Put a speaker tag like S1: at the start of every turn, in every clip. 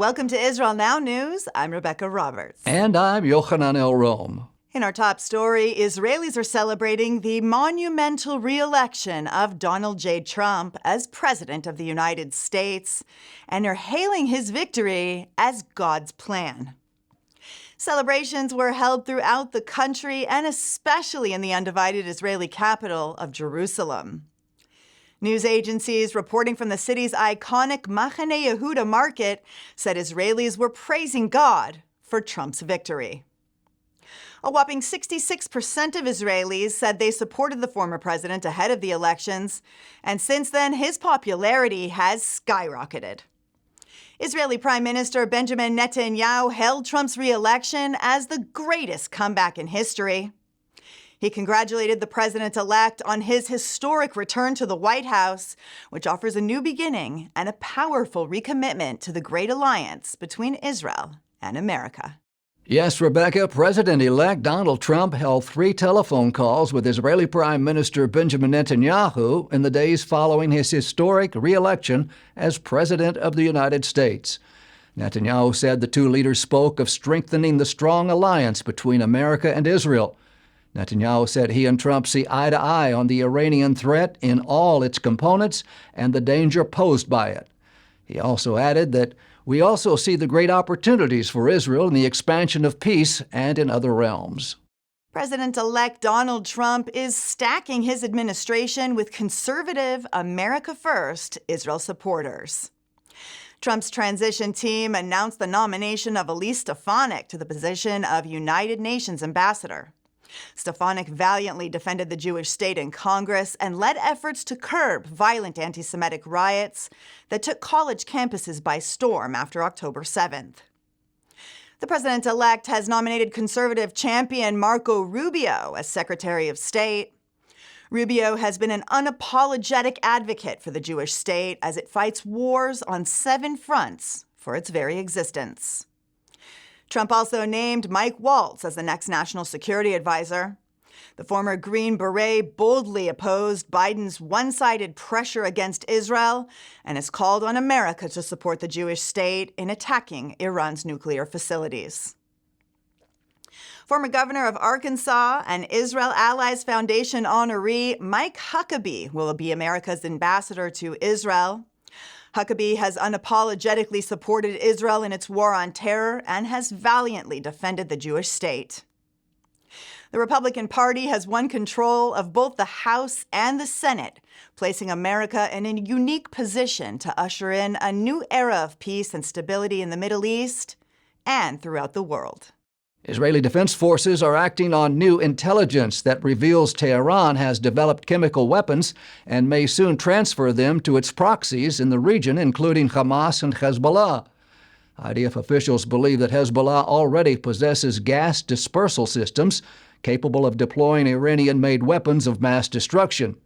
S1: Welcome to Israel Now News. I'm Rebekah Roberts.
S2: And I'm Yochanan Elrom.
S1: In our top story, Israelis are celebrating the monumental re-election of Donald J. Trump as President of the United States, and are hailing his victory as God's plan. Celebrations were held throughout the country and especially in the undivided Israeli capital of Jerusalem. News agencies reporting from the city's iconic Machane Yehuda market said Israelis were praising God for Trump's victory. A whopping 66% of Israelis said they supported the former president ahead of the elections, and since then, his popularity has skyrocketed. Israeli Prime Minister Benjamin Netanyahu hailed Trump's re-election as the greatest comeback in history. He congratulated the president-elect on his historic return to the White House, which offers a new beginning and a powerful recommitment to the great alliance between Israel and America.
S2: Yes, Rebecca, President-elect Donald Trump held 3 telephone calls with Israeli Prime Minister Benjamin Netanyahu in the days following his historic re-election as President of the United States. Netanyahu said the 2 leaders spoke of strengthening the strong alliance between America and Israel. Netanyahu said he and Trump see eye to eye on the Iranian threat in all its components and the danger posed by it. He also added that we also see the great opportunities for Israel in the expansion of peace and in other realms.
S1: President-elect Donald Trump is stacking his administration with conservative, America First Israel supporters. Trump's transition team announced the nomination of Elise Stefanik to the position of United Nations ambassador. Stefanik valiantly defended the Jewish state in Congress and led efforts to curb violent anti-Semitic riots that took college campuses by storm after October 7th. The president-elect has nominated conservative champion Marco Rubio as Secretary of State. Rubio has been an unapologetic advocate for the Jewish state as it fights wars on 7 fronts for its very existence. Trump also named Mike Waltz as the next national security advisor. The former Green Beret boldly opposed Biden's one-sided pressure against Israel and has called on America to support the Jewish state in attacking Iran's nuclear facilities. Former governor of Arkansas and Israel Allies Foundation honoree Mike Huckabee will be America's ambassador to Israel. Huckabee has unapologetically supported Israel in its war on terror and has valiantly defended the Jewish state. The Republican Party has won control of both the House and the Senate, placing America in a unique position to usher in a new era of peace and stability in the Middle East and throughout the world.
S2: Israeli Defense Forces are acting on new intelligence that reveals Tehran has developed chemical weapons and may soon transfer them to its proxies in the region, including Hamas and Hezbollah. IDF officials believe that Hezbollah already possesses gas dispersal systems capable of deploying Iranian-made weapons of mass destruction.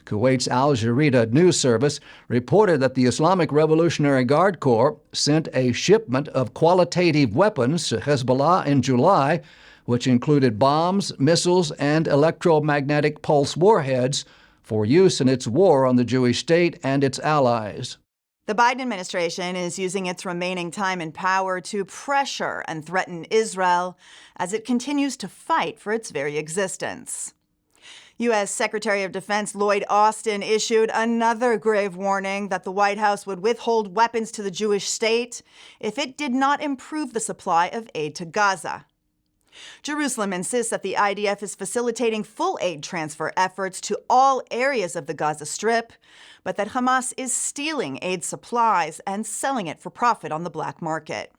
S2: Kuwait's Al Jazeera news service reported that the Islamic Revolutionary Guard Corps sent a shipment of qualitative weapons to Hezbollah in July, which included bombs, missiles, and electromagnetic pulse warheads for use in its war on the Jewish state and its allies.
S1: The Biden administration is using its remaining time in power to pressure and threaten Israel as it continues to fight for its very existence. U.S. Secretary of Defense Lloyd Austin issued another grave warning that the White House would withhold weapons to the Jewish state if it did not improve the supply of aid to Gaza. Jerusalem insists that the IDF is facilitating full aid transfer efforts to all areas of the Gaza Strip, but that Hamas is stealing aid supplies and selling it for profit on the black market.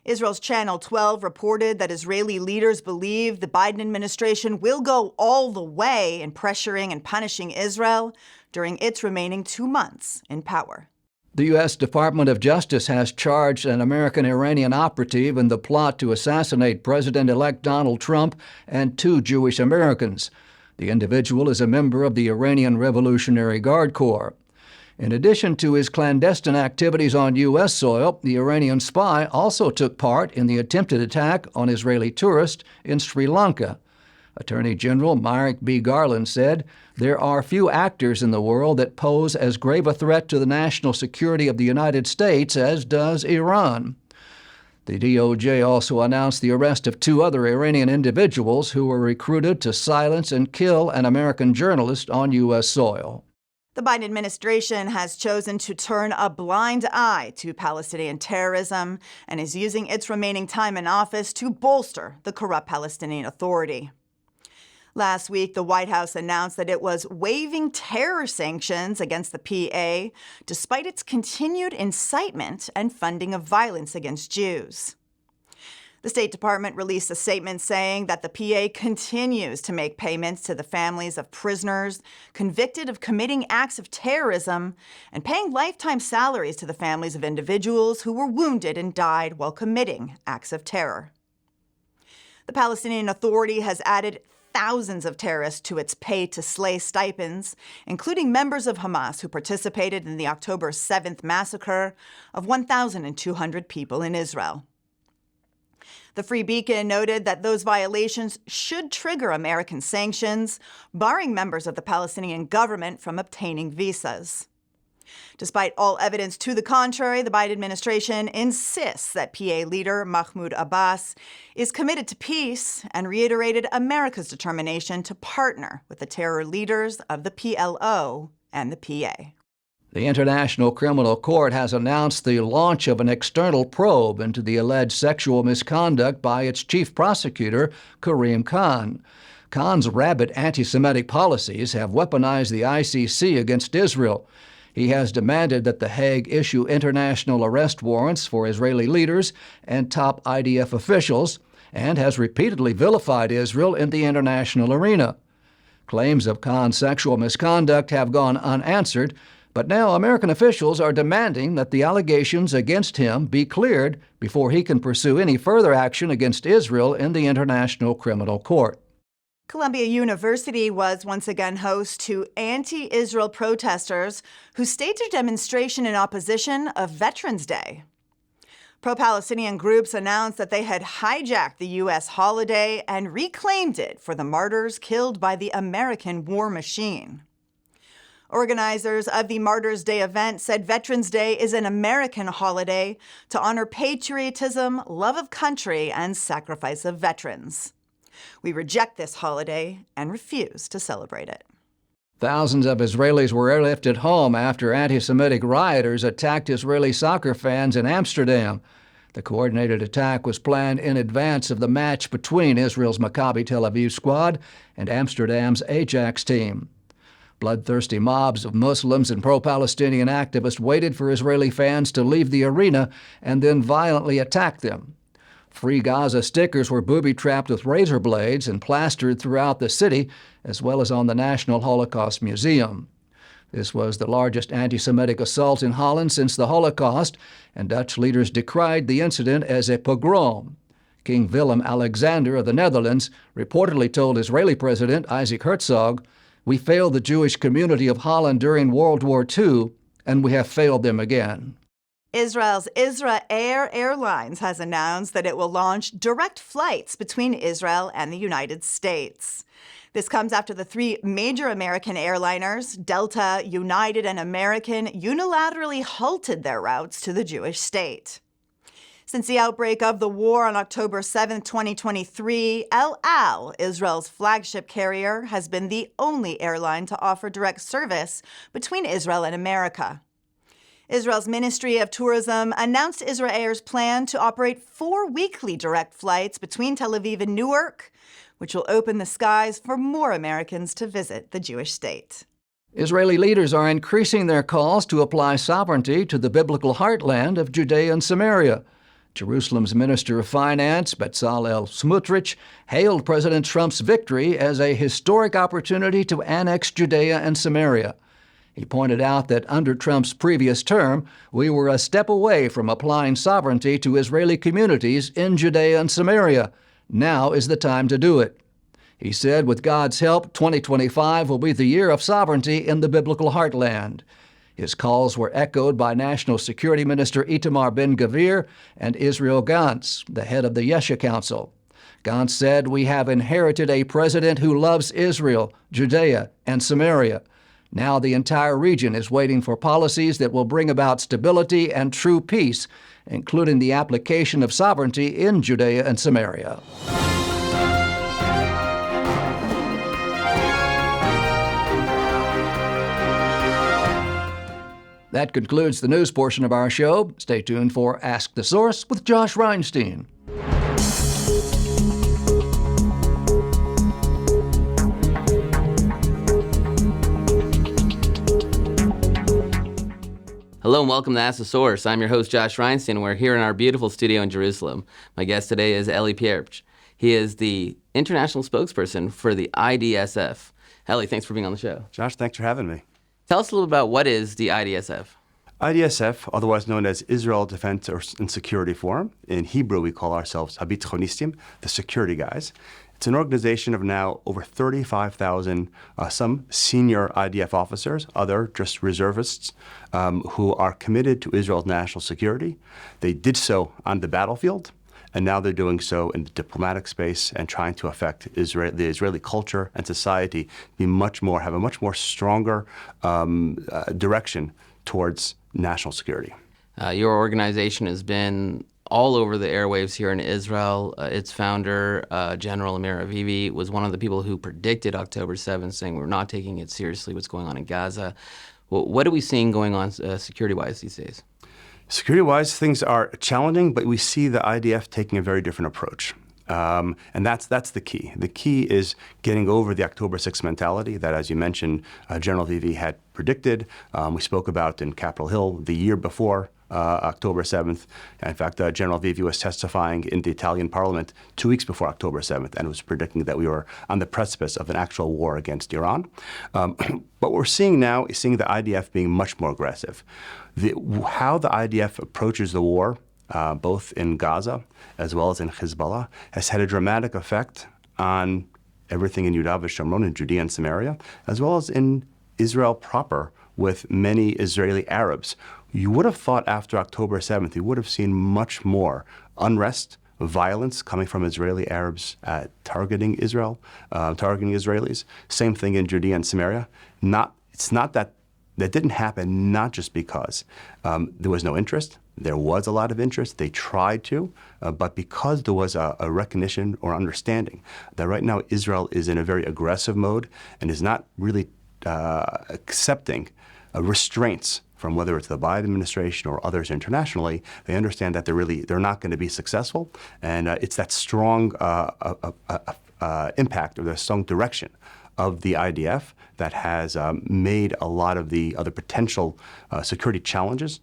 S1: Israel's Channel 12 reported that Israeli leaders believe the Biden administration will go all the way in pressuring and punishing Israel during its remaining 2 months in power.
S2: The U.S. Department of Justice has charged an American-Iranian operative in the plot to assassinate President-elect Donald Trump and 2 Jewish Americans. The individual is a member of the Iranian Revolutionary Guard Corps. In addition to his clandestine activities on U.S. soil, the Iranian spy also took part in the attempted attack on Israeli tourists in Sri Lanka. Attorney General Merrick B. Garland said, "There are few actors in the world that pose as grave a threat to the national security of the United States as does Iran." The DOJ also announced the arrest of 2 other Iranian individuals who were recruited to silence and kill an American journalist on U.S. soil.
S1: The Biden administration has chosen to turn a blind eye to Palestinian terrorism and is using its remaining time in office to bolster the corrupt Palestinian Authority. Last week, the White House announced that it was waiving terror sanctions against the PA despite its continued incitement and funding of violence against Jews. The State Department released a statement saying that the PA continues to make payments to the families of prisoners convicted of committing acts of terrorism and paying lifetime salaries to the families of individuals who were wounded and died while committing acts of terror. The Palestinian Authority has added thousands of terrorists to its pay-to-slay stipends, including members of Hamas who participated in the October 7th massacre of 1,200 people in Israel. The Free Beacon noted that those violations should trigger American sanctions, barring members of the Palestinian government from obtaining visas. Despite all evidence to the contrary, the Biden administration insists that PA leader Mahmoud Abbas is committed to peace and reiterated America's determination to partner with the terror leaders of the PLO and the PA.
S2: The International Criminal Court has announced the launch of an external probe into the alleged sexual misconduct by its chief prosecutor, Karim Khan. Khan's rabid anti-Semitic policies have weaponized the ICC against Israel. He has demanded that The Hague issue international arrest warrants for Israeli leaders and top IDF officials, and has repeatedly vilified Israel in the international arena. Claims of Khan's sexual misconduct have gone unanswered, but now American officials are demanding that the allegations against him be cleared before he can pursue any further action against Israel in the International Criminal Court.
S1: Columbia University was once again host to anti-Israel protesters who staged a demonstration in opposition of Veterans Day. Pro-Palestinian groups announced that they had hijacked the U.S. holiday and reclaimed it for the martyrs killed by the American war machine. Organizers of the Martyrs' Day event said Veterans Day is an American holiday to honor patriotism, love of country, and sacrifice of veterans. We reject this holiday and refuse to celebrate it.
S2: Thousands of Israelis were airlifted home after anti-Semitic rioters attacked Israeli soccer fans in Amsterdam. The coordinated attack was planned in advance of the match between Israel's Maccabi Tel Aviv squad and Amsterdam's Ajax team. Bloodthirsty mobs of Muslims and pro-Palestinian activists waited for Israeli fans to leave the arena and then violently attacked them. Free Gaza stickers were booby-trapped with razor blades and plastered throughout the city, as well as on the National Holocaust Museum. This was the largest anti-Semitic assault in Holland since the Holocaust, and Dutch leaders decried the incident as a pogrom. King Willem-Alexander of the Netherlands reportedly told Israeli President Isaac Herzog, "We failed the Jewish community of Holland during World War II, and we have failed them again."
S1: Israel's Israel Airlines has announced that it will launch direct flights between Israel and the United States. This comes after the 3 major American airliners, Delta, United, and American, unilaterally halted their routes to the Jewish state. Since the outbreak of the war on October 7, 2023, El Al, Israel's flagship carrier, has been the only airline to offer direct service between Israel and America. Israel's Ministry of Tourism announced Israel Air's plan to operate 4 weekly direct flights between Tel Aviv and Newark, which will open the skies for more Americans to visit the Jewish state.
S2: Israeli leaders are increasing their calls to apply sovereignty to the biblical heartland of Judea and Samaria. Jerusalem's Minister of Finance, Bezalel Smotrich, hailed President Trump's victory as a historic opportunity to annex Judea and Samaria. He pointed out that under Trump's previous term, we were a step away from applying sovereignty to Israeli communities in Judea and Samaria. Now is the time to do it. He said, with God's help, 2025 will be the year of sovereignty in the biblical heartland. His calls were echoed by National Security Minister Itamar Ben-Gvir and Israel Gantz, the head of the Yesha Council. Gantz said, "We have inherited a president who loves Israel, Judea, and Samaria. Now the entire region is waiting for policies that will bring about stability and true peace, including the application of sovereignty in Judea and Samaria." That concludes the news portion of our show. Stay tuned for Ask the Source with Josh Reinstein.
S3: Hello and welcome to Ask the Source. I'm your host, Josh Reinstein, and we're here in our beautiful studio in Jerusalem. My guest today is Elie Pieprz. He is the international spokesperson for the IDSF. Elie, thanks for being on the show.
S4: Josh, thanks for having me.
S3: Tell us a little about what is the IDSF.
S4: IDSF, otherwise known as Israel Defense and Security Forum. In Hebrew, we call ourselves Habitchonistim, the security guys. It's an organization of now over 35,000, some senior IDF officers, other just reservists, who are committed to Israel's national security. They did so on the battlefield, and now they're doing so in the diplomatic space and trying to affect the Israeli culture and society, have a much more stronger direction towards national security.
S3: Your organization has been all over the airwaves here in Israel. Its founder, General Amir Avivi, was one of the people who predicted October 7th, saying we're not taking it seriously what's going on in Gaza. Well, what are we seeing going on security-wise these days?
S4: Security-wise, things are challenging, but we see the IDF taking a very different approach. And that's the key. The key is getting over the October 6th mentality that, as you mentioned, General Avivi had predicted. We spoke about in Capitol Hill the year before October 7th. In fact, General Avivi was testifying in the Italian parliament 2 weeks before October 7th and was predicting that we were on the precipice of an actual war against Iran. What we're seeing now is seeing the IDF being much more aggressive. How the IDF approaches the war, both in Gaza as well as in Hezbollah, has had a dramatic effect on everything in Yudah v'Shomron, in Judea and Samaria, as well as in Israel proper, with many Israeli Arabs. You would have thought after October 7th, you would have seen much more unrest, violence coming from Israeli Arabs targeting Israel, targeting Israelis. Same thing in Judea and Samaria. It's not that didn't happen, not just because there was no interest. There was a lot of interest. They tried to, but because there was a recognition or understanding that right now Israel is in a very aggressive mode and is not really accepting restraints from whether it's the Biden administration or others internationally, they understand that they're not going to be successful, and it's that strong impact or the strong direction of the IDF that has made a lot of the other potential security challenges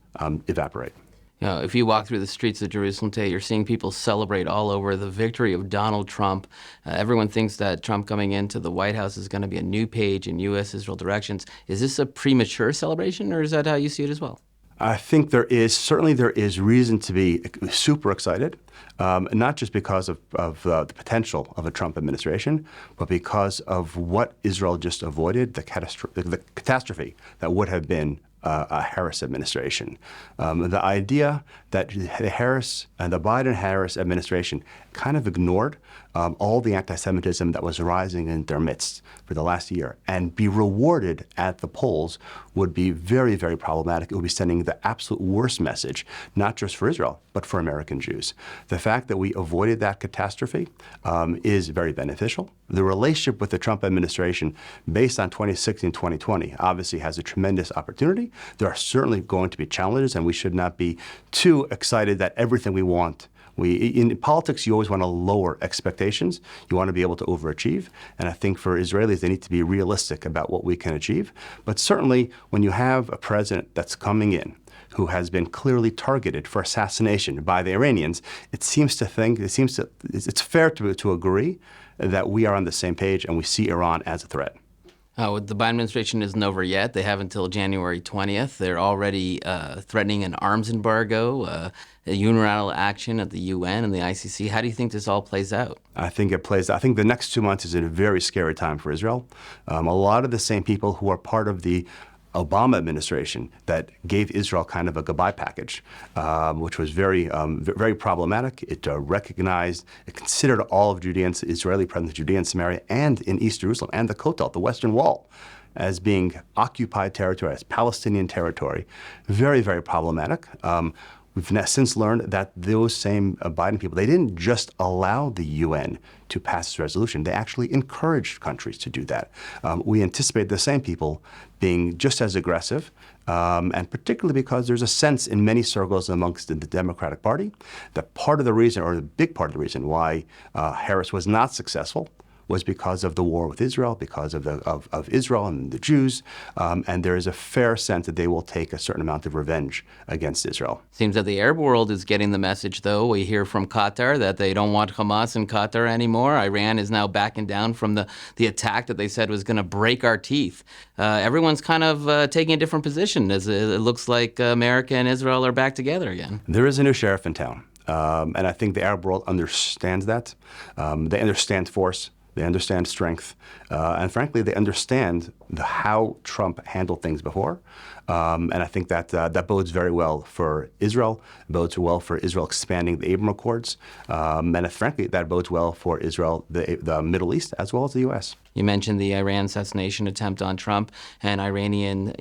S4: evaporate.
S3: You know, if you walk through the streets of Jerusalem today, you're seeing people celebrate all over the victory of Donald Trump. Everyone thinks that Trump coming into the White House is going to be a new page in U.S.-Israel directions. Is this a premature celebration, or is that how you see it as well?
S4: I think there is reason to be super excited, not just because of the potential of a Trump administration, but because of what Israel just avoided, the catastrophe that would have been a Harris administration. The idea that the Harris and the Biden-Harris administration kind of ignored all the anti-Semitism that was rising in their midst for the last year and be rewarded at the polls would be very, very problematic. It would be sending the absolute worst message, not just for Israel, but for American Jews. The fact that we avoided that catastrophe is very beneficial. The relationship with the Trump administration, based on 2016 and 2020, obviously has a tremendous opportunity. There are certainly going to be challenges, and we should not be too excited that everything we want. In politics, you always want to lower expectations. You want to be able to overachieve. And I think for Israelis, they need to be realistic about what we can achieve. But certainly, when you have a president that's coming in who has been clearly targeted for assassination by the Iranians, it's fair to agree that we are on the same page and we see Iran as a threat.
S3: The Biden administration isn't over yet. They have until January 20th. They're already threatening an arms embargo, a unilateral action at the UN and the ICC. How do you think this all plays out?
S4: I think the next 2 months is a very scary time for Israel. A lot of the same people who are part of the Obama administration that gave Israel kind of a goodbye package, which was very problematic. It recognized, it considered all of Judeans, Israeli presence in Judea and Samaria and in East Jerusalem and the Kotel, the Western Wall, as being occupied territory, as Palestinian territory. Very, very problematic. We've since learned that those same Biden people, they didn't just allow the UN to pass this resolution, they actually encouraged countries to do that. We anticipate the same people being just as aggressive, and particularly because there's a sense in many circles amongst the Democratic Party that part of the reason, or the big part of the reason why Harris was not successful was because of the war with Israel, because of Israel and the Jews, and there is a fair sense that they will take a certain amount of revenge against Israel.
S3: Seems that the Arab world is getting the message, though. We hear from Qatar that they don't want Hamas in Qatar anymore. Iran is now backing down from the attack that they said was going to break our teeth. Everyone's kind of taking a different position, as it looks like America and Israel are back together again.
S4: There is a new sheriff in town, and I think the Arab world understands that. They understand force. They understand strength, and frankly, they understand how Trump handled things before. And I think that that bodes very well for Israel, bodes well for Israel expanding the Abraham Accords, and frankly, that bodes well for Israel, the Middle East, as well as the U.S.
S3: You mentioned the Iran assassination attempt on Trump and Iranian,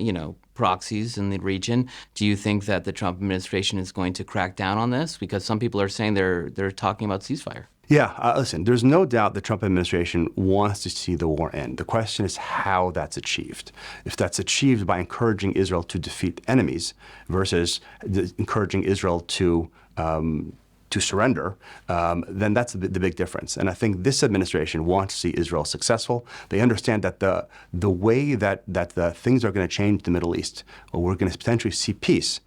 S3: proxies in the region. Do you think that the Trump administration is going to crack down on this? Because some people are saying they're talking about ceasefire.
S4: Yeah, listen, there's no doubt the Trump administration wants to see the war end. The question is how that's achieved. If that's achieved by encouraging Israel to defeat enemies versus encouraging Israel to surrender, then that's the big difference. And I think this administration wants to see Israel successful. They understand that the way that the things are going to change the Middle East, or we're going to potentially see peace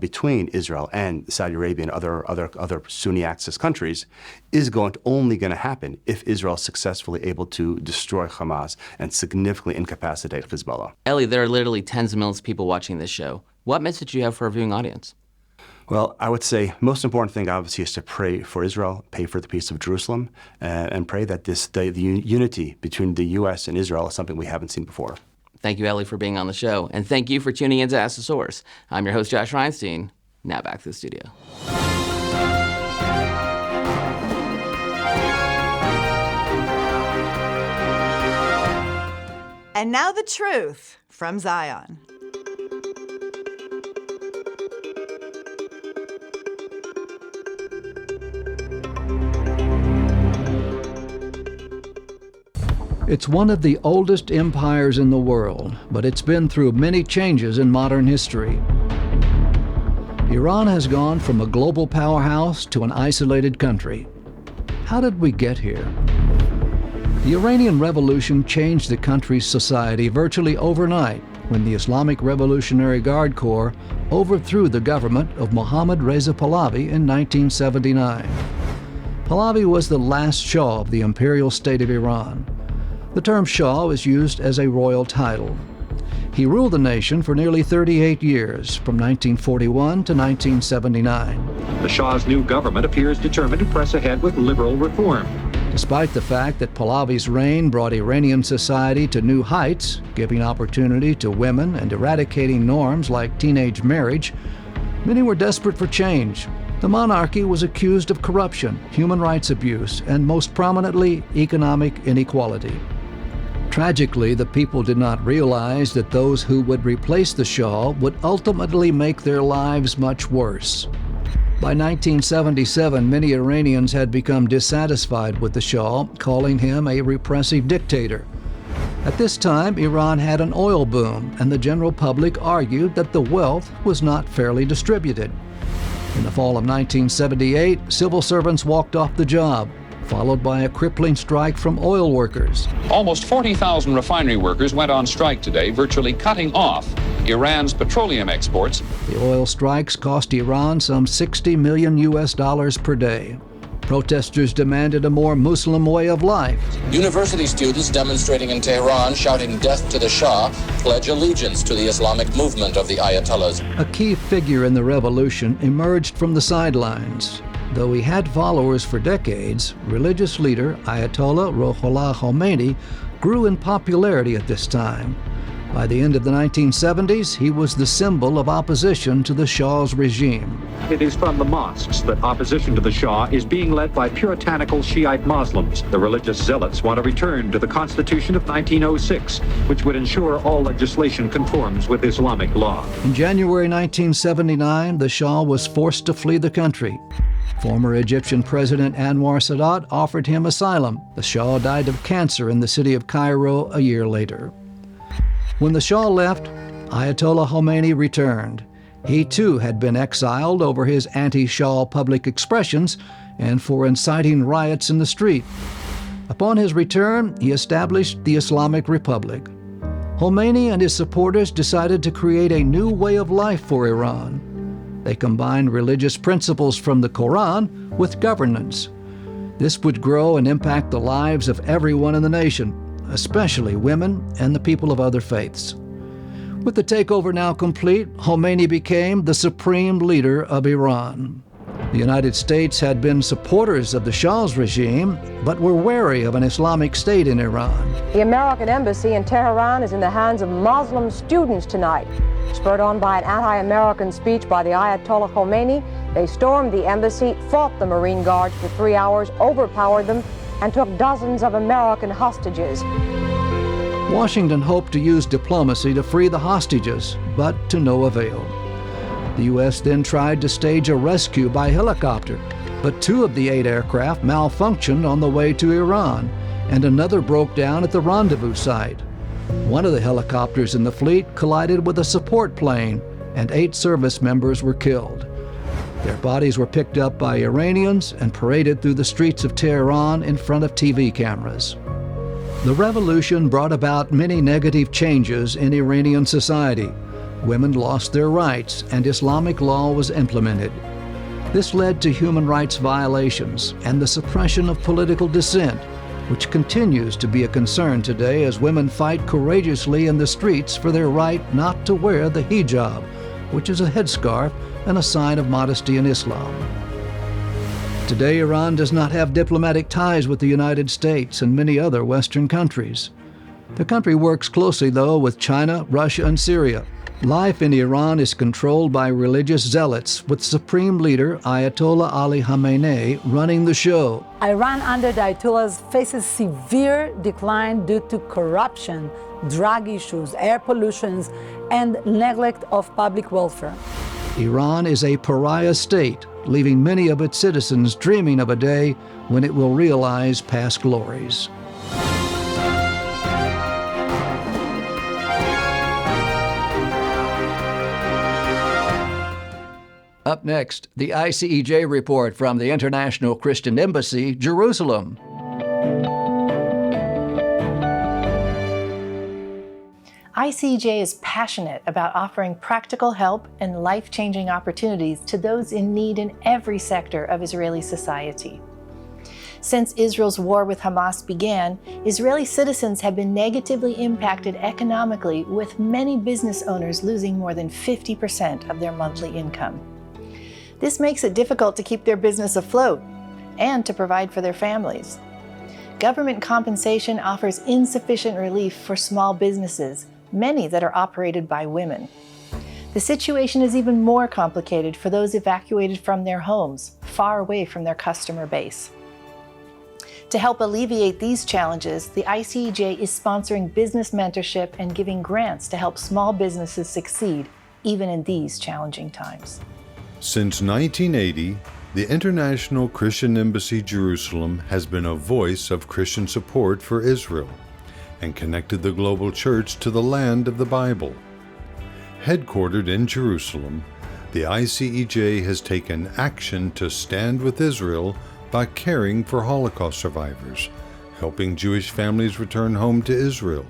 S4: between Israel and Saudi Arabia and other Sunni Axis countries, is only going to happen if Israel is successfully able to destroy Hamas and significantly incapacitate Hezbollah.
S3: Elie, there are literally tens of millions of people watching this show. What message do you have for our viewing audience?
S4: Well, I would say most important thing, obviously, is to pray for Israel, pray for the peace of Jerusalem, and pray that the unity between the U.S. and Israel is something we haven't seen before.
S3: Thank you, Elie, for being on the show. And thank you for tuning in to Ask the Source. I'm your host, Josh Reinstein. Now back to the studio.
S1: And now the truth from Zion.
S2: It's one of the oldest empires in the world, but it's been through many changes in modern history. Iran has gone from a global powerhouse to an isolated country. How did we get here? The Iranian Revolution changed the country's society virtually overnight when the Islamic Revolutionary Guard Corps overthrew the government of Mohammad Reza Pahlavi in 1979. Pahlavi was the last Shah of the imperial state of Iran. The term Shah is used as a royal title. He ruled the nation for nearly 38 years, from 1941 to 1979.
S5: The Shah's new government appears determined to press ahead with liberal reform.
S2: Despite the fact that Pahlavi's reign brought Iranian society to new heights, giving opportunity to women and eradicating norms like teenage marriage, many were desperate for change. The monarchy was accused of corruption, human rights abuse, and most prominently, economic inequality. Tragically, the people did not realize that those who would replace the Shah would ultimately make their lives much worse. By 1977, many Iranians had become dissatisfied with the Shah, calling him a repressive dictator. At this time, Iran had an oil boom, and the general public argued that the wealth was not fairly distributed. In the fall of 1978, civil servants walked off the job, followed by a crippling strike from oil workers.
S5: Almost 40,000 refinery workers went on strike today, virtually cutting off Iran's petroleum exports.
S2: The oil strikes cost Iran some $60 million per day. Protesters demanded a more Muslim way of life.
S6: University students demonstrating in Tehran, shouting death to the Shah, pledge allegiance to the Islamic movement of the Ayatollahs.
S2: A key figure in the revolution emerged from the sidelines. Though he had followers for decades, religious leader Ayatollah Ruhollah Khomeini grew in popularity at this time. By the end of the 1970s, he was the symbol of opposition to the Shah's regime.
S7: It is from the mosques that opposition to the Shah is being led by puritanical Shiite Muslims. The religious zealots want to return to the Constitution of 1906, which would ensure all legislation conforms with Islamic law.
S2: In January 1979, the Shah was forced to flee the country. Former Egyptian President Anwar Sadat offered him asylum. The Shah died of cancer in the city of Cairo a year later. When the Shah left, Ayatollah Khomeini returned. He too had been exiled over his anti-Shah public expressions and for inciting riots in the street. Upon his return, he established the Islamic Republic. Khomeini and his supporters decided to create a new way of life for Iran. They combined religious principles from the Quran with governance. This would grow and impact the lives of everyone in the nation, especially women and the people of other faiths. With the takeover now complete, Khomeini became the supreme leader of Iran. The United States had been supporters of the Shah's regime, but were wary of an Islamic state in Iran.
S8: The American embassy in Tehran is in the hands of Muslim students tonight. Spurred on by an anti-American speech by the Ayatollah Khomeini, they stormed the embassy, fought the Marine Guards for 3 hours, overpowered them, and took dozens of American hostages.
S2: Washington hoped to use diplomacy to free the hostages, but to no avail. The U.S. then tried to stage a rescue by helicopter, but 2 of the 8 aircraft malfunctioned on the way to Iran, and another broke down at the rendezvous site. One of the helicopters in the fleet collided with a support plane, and 8 service members were killed. Their bodies were picked up by Iranians and paraded through the streets of Tehran in front of TV cameras. The revolution brought about many negative changes in Iranian society. Women lost their rights and Islamic law was implemented. This led to human rights violations and the suppression of political dissent, which continues to be a concern today as women fight courageously in the streets for their right not to wear the hijab, which is a headscarf and a sign of modesty in Islam. Today, Iran does not have diplomatic ties with the United States and many other Western countries. The country works closely, though, with China, Russia, and Syria. Life in Iran is controlled by religious zealots, with Supreme Leader Ayatollah Ali Khamenei running the show.
S9: Iran under the Ayatollahs faces severe decline due to corruption, drug issues, air pollution, and neglect of public welfare.
S2: Iran is a pariah state, leaving many of its citizens dreaming of a day when it will realize past glories. Up next, the ICEJ report from the International Christian Embassy, Jerusalem.
S10: ICEJ is passionate about offering practical help and life-changing opportunities to those in need in every sector of Israeli society. Since Israel's war with Hamas began, Israeli citizens have been negatively impacted economically, with many business owners losing more than 50% of their monthly income. This makes it difficult to keep their business afloat and to provide for their families. Government compensation offers insufficient relief for small businesses, many that are operated by women. The situation is even more complicated for those evacuated from their homes, far away from their customer base. To help alleviate these challenges, the ICEJ is sponsoring business mentorship and giving grants to help small businesses succeed, even in these challenging times.
S11: Since 1980, the International Christian Embassy Jerusalem has been a voice of Christian support for Israel and connected the global church to the land of the Bible. Headquartered in Jerusalem, the ICEJ has taken action to stand with Israel by caring for Holocaust survivors, helping Jewish families return home to Israel,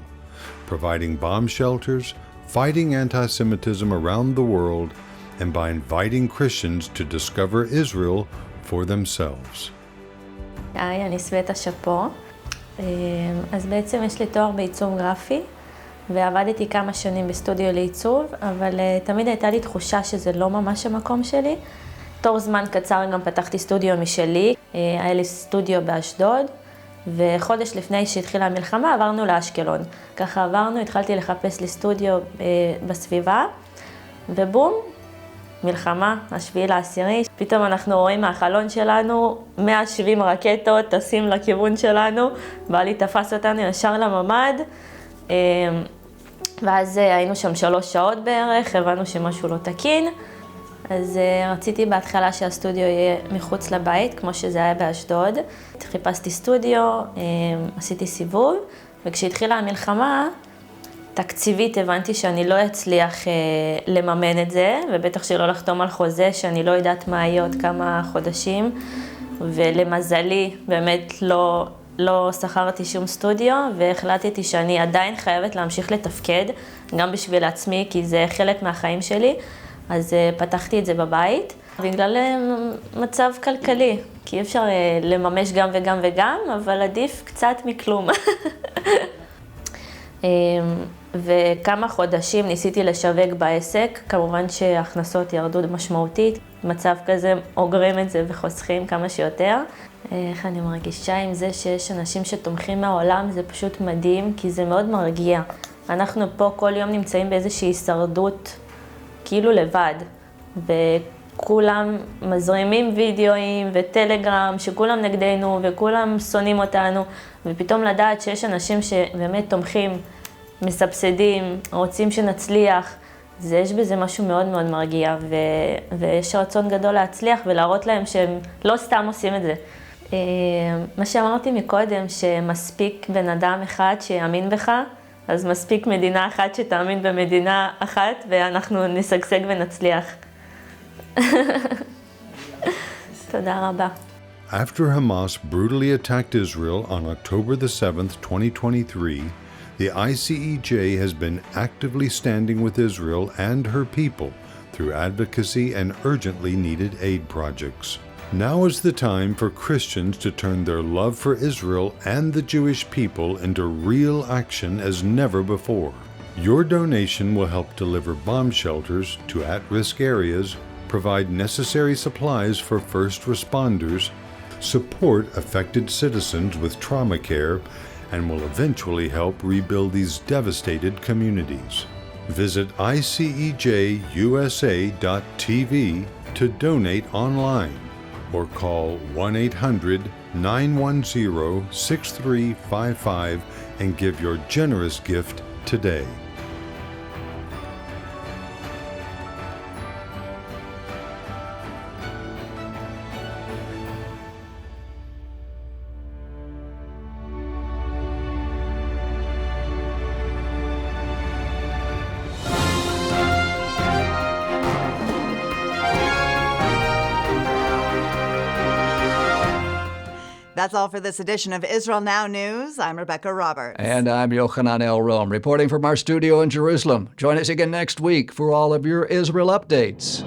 S11: providing bomb shelters, fighting anti-Semitism around the world, and by inviting Christians to discover Israel for themselves.
S12: היי, אני סווטה שפו. אז בעצם יש לי תואר בעיצוב גרפי, ועבדתי כמה שנים בסטודיו לעיצוב, אבל תמיד הייתה לי תחושה שזה לא ממש המקום שלי. תוך זמן קצר גם פתחתי סטודיו משלי, היה לי סטודיו באשדוד, וחודש לפני שהתחילה המלחמה עברנו לאשקלון. ככה עברנו, התחלתי לחפש לי סטודיו בסביבה, ובום, מלחמה, 7/10. פתאום אנחנו רואים מהחלון שלנו 170 רקטות טסים לכיוון שלנו, בעלי תפס אותנו ישר לממ"ד, ואז היינו שם 3 שעות בערך, הבנו שמשהו לא תקין. אז רציתי בהתחלה שהסטודיו יהיה מחוץ לבית, כמו שזה היה באשדוד. חיפשתי סטודיו, עשיתי סיבוב, וכשהתחילה המלחמה, תקציבית הבנתי שאני לא אצליח לממן את זה, ובטח שלא לחתום על חוזה שאני לא יודעת מה יהיה עוד כמה חודשים, ולמזלי באמת לא שכרתי שום סטודיו, והחלטתי שאני עדיין חייבת להמשיך לתפקד, גם בשביל עצמי, כי זה חלק מהחיים שלי. אז פתחתי את זה בבית, בגלל מצב כלכלי, כי אפשר לממש גם וגם וגם, אבל עדיף קצת מכלום. וכמה חודשים ניסיתי לשווק בעסק, כמובן שההכנסות ירדו משמעותית, מצב כזה אוגרים את זה וחוסכים כמה שיותר. איך אני מרגישה עם זה שיש אנשים שתומכים מהעולם, זה פשוט מדהים, כי זה מאוד מרגיע. אנחנו פה כל יום נמצאים באיזושהי הישרדות, כאילו לבד, וכולם מזרימים וידאוים וטלגרם שכולם נגדנו וכולם שונאים אותנו, ופתאום לדעת שיש אנשים שבאמת תומכים, מסבסדים, רוצים שנצליח, יש בזה משהו מאוד מאוד מרגיע, ויש רצון גדול להצליח ולהראות להם שהם לא סתם עושים את זה. מה שאמרתי מקודם, שמספיק בן אדם אחד שיאמין בך, אז מספיק מדינה אחת שתאמין במדינה אחת, ואנחנו נשגשג ונצליח. תודה רבה.
S11: After Hamas brutally attacked Israel on October the 7th, 2023, the ICEJ has been actively standing with Israel and her people through advocacy and urgently needed aid projects. Now is the time for Christians to turn their love for Israel and the Jewish people into real action as never before. Your donation will help deliver bomb shelters to at-risk areas, provide necessary supplies for first responders, support affected citizens with trauma care, and will eventually help rebuild these devastated communities. Visit ICEJUSA.tv to donate online, or call 1-800-910-6355 and give your generous gift today.
S1: That's all for this edition of Israel Now News. I'm Rebekah Roberts.
S2: And I'm Yochanan Elrom, reporting from our studio in Jerusalem. Join us again next week for all of your Israel updates.